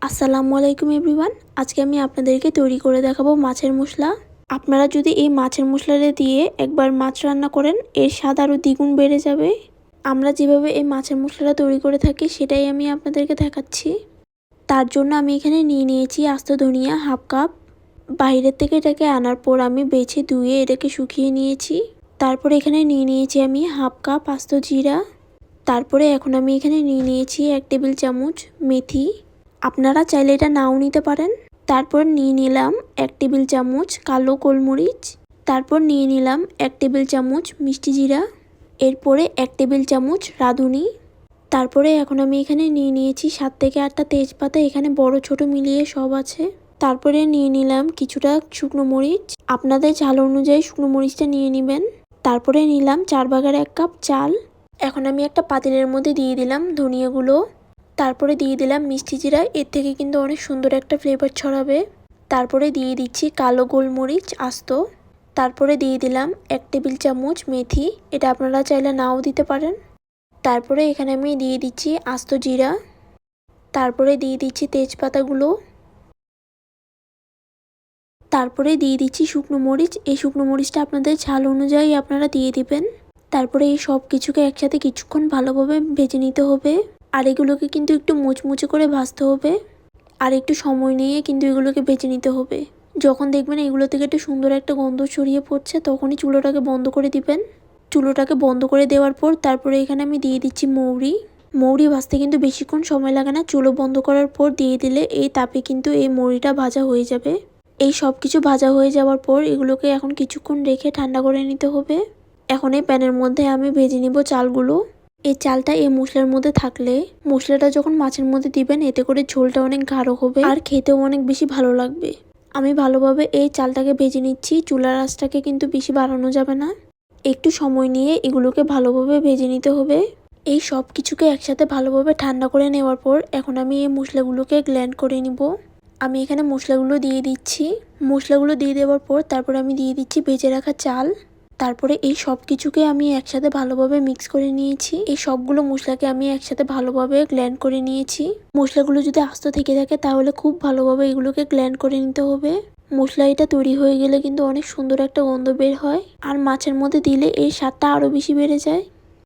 আসসালামু আলাইকুম এভরিওয়ান। আজকে আমি আপনাদেরকে তৈরি করে দেখাবো মাছের মশলা। আপনারা যদি এই মাছের মশলাটা দিয়ে একবার মাছ রান্না করেন, এর স্বাদ আরও দ্বিগুণ বেড়ে যাবে। আমরা যেভাবে এই মাছের মশলাটা তৈরি করে থাকি সেটাই আমি আপনাদেরকে দেখাচ্ছি। তার জন্য আমি এখানে নিয়ে নিয়েছি আস্ত ধনিয়া হাফ কাপ। বাইরের থেকে এটাকে আনার পর আমি বেছে ধুয়ে এটাকে শুকিয়ে নিয়েছি। তারপর এখানে নিয়ে নিয়েছি আমি হাফ কাপ আস্ত জিরা। তারপরে এখন আমি এখানে নিয়ে নিয়েছি 1 টেবিল চামচ মেথি। আপনারা চাইলে এটা নাও নিতে পারেন। তারপর নিয়ে নিলাম 1 টেবিল চামচ কালো গোলমরিচ। তারপর নিয়ে নিলাম 1 টেবিল চামচ মিষ্টি জিরা। এরপরে 1 টেবিল চামচ রাঁধুনি। তারপরে এখন আমি এখানে নিয়ে নিয়েছি 7 থেকে 8টা তেজপাতা, এখানে বড় ছোট মিলিয়ে সব আছে। তারপরে নিয়ে নিলাম কিছুটা শুকনো মরিচ, আপনাদের ঝাল অনুযায়ী শুকনো মরিচটা নিয়ে নেবেন। তারপরে নিলাম 4/1 কাপ চাল। এখন আমি একটা পাতিলের মধ্যে দিয়ে দিলাম ধনিয়াগুলো। তারপরে দিয়ে দিলাম মিষ্টি জিরা, এর থেকে কিন্তু অনেক সুন্দর একটা ফ্লেভার ছড়াবে। তারপরে দিয়ে দিচ্ছি কালো গোলমরিচ আস্ত। তারপরে দিয়ে দিলাম 1 টেবিল চামচ মেথি, এটা আপনারা চাইলে নাও দিতে পারেন। তারপরে এখানে আমি দিয়ে দিচ্ছি আস্ত জিরা। তারপরে দিয়ে দিচ্ছি তেজপাতাগুলো। তারপরে দিয়ে দিচ্ছি শুকনো মরিচ, এই শুকনো মরিচটা আপনাদের ঝাল অনুযায়ী আপনারা দিয়ে দিবেন। তারপরে এই সব কিছুকে একসাথে কিছুক্ষণ ভালোভাবে ভেজে নিতে হবে। আর এগুলোকে কিন্তু একটু মুচমুচে করে ভাজতে হবে। আর একটু সময় নিয়ে কিন্তু এগুলোকে ভেজে নিতে হবে। যখন দেখবেন এগুলো থেকে একটু সুন্দর একটা গন্ধ ছড়িয়ে পড়ছে, তখনই চুলোটাকে বন্ধ করে দিবেন। চুলোটাকে বন্ধ করে দেওয়ার পর তারপরে এখানে আমি দিয়ে দিচ্ছি মৌরি ভাজতে কিন্তু বেশিক্ষণ সময় লাগে না। চুলো বন্ধ করার পর দিয়ে দিলে এই তাপে কিন্তু এই মৌরিটা ভাজা হয়ে যাবে। এই সব কিছু ভাজা হয়ে যাওয়ার পর এগুলোকে এখন কিছুক্ষণ রেখে ঠান্ডা করে নিতে হবে। এখন এই প্যানের মধ্যে আমি ভেজে নিব চালগুলো। এই চালটা এই মশলার মধ্যে থাকলে মশলাটা যখন মাছের মধ্যে দিবেন, এতে করে ঝোলটা অনেক গাঢ় হবে আর খেতেও অনেক বেশি ভালো লাগবে। আমি ভালোভাবে এই চালটাকে ভেজে নিচ্ছি। চুলার আঁচটাকে কিন্তু বেশি বাড়ানো যাবে না। একটু সময় নিয়ে এগুলোকে ভালোভাবে ভেজে নিতে হবে। এই সব কিছুকে একসাথে ভালোভাবে ঠান্ডা করে নেওয়ার পর এখন আমি এই মশলাগুলোকে ব্লেন্ড করে নিব। আমি এখানে মশলাগুলো দিয়ে দিচ্ছি। মশলাগুলো দিয়ে দেওয়ার পর তারপর আমি দিয়ে দিচ্ছি ভেজে রাখা চাল। তারপরে এই সব কিছুকে আমি একসাথে ভালোভাবে মিক্স করে নিয়েছি। এই সবগুলো মশলাকে আমি একসাথে ভালোভাবে ব্লেন্ড করে নিয়েছি। মশলাগুলো যদি আস্ত থেকে থাকে তাহলে খুব ভালোভাবে এগুলোকে ব্লেন্ড করে নিতে হবে। মশলা এটা তৈরি হয়ে গেলে কিন্তু অনেক সুন্দর একটা গন্ধ বের হয়, আর মাছের মধ্যে দিলে এর স্বাদটা আরও বেশি বেড়ে যায়।